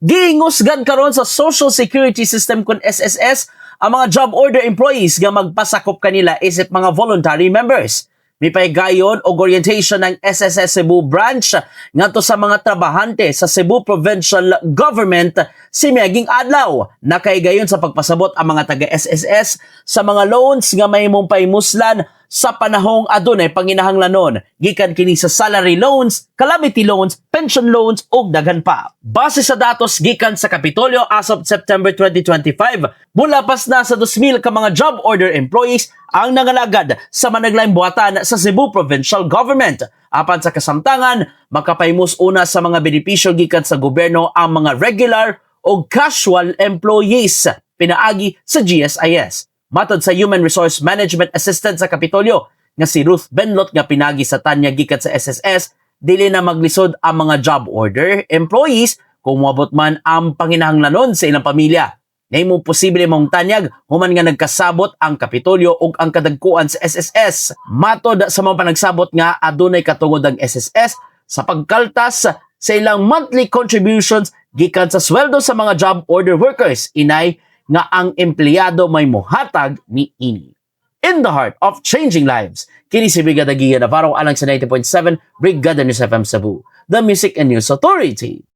Giingusgan karon sa Social Security System kun SSS ang mga job order employees nga magpasakop kanila isip mga voluntary members. Mipaygayon og orientation ng SSS Cebu branch ngadto sa mga trabahante sa Cebu Provincial Government si miaging adlaw. Nakaigayon sa pagpasabot ang mga taga SSS sa mga loans nga mahimong paimuslan sa panahong adunay panginahanglanon gikan kini sa salary loans, calamity loans, pension loans ug daghan pa. Base sa datos gikan sa Kapitolyo as of September 2025, mulapas na sa 2,000 ka mga job order employees ang nangalagad sa managlaing buhatan sa Cebu Provincial Government. Apan sa kasamtangan, makapahimos una sa mga benepisyo gikan sa gobyerno ang mga regular o casual employees pinaagi sa GSIS. Matod sa Human Resource Management Assistant sa Kapitolyo nga si Ruth Benlot nga pinagi sa tanya gikan sa SSS, dili na maglisod ang mga job order employees kung moabot man ang panginahanglanon sa ilang pamilya. Nahimo posible mong tanyag human nga nagkasabot ang Kapitolyo ug ang kadagkuan sa SSS. Matod sa mga panagsabot nga adunay katungod ang SSS sa pagkaltas sa ilang monthly contributions gikan sa sweldo sa mga job order workers, inay nga ang empleyado may muhatag ni ini. In the heart of changing lives, kini si Brigada Gia Navarro alang sa 90.7 Brigada News FM Cebu, the Music and News Authority.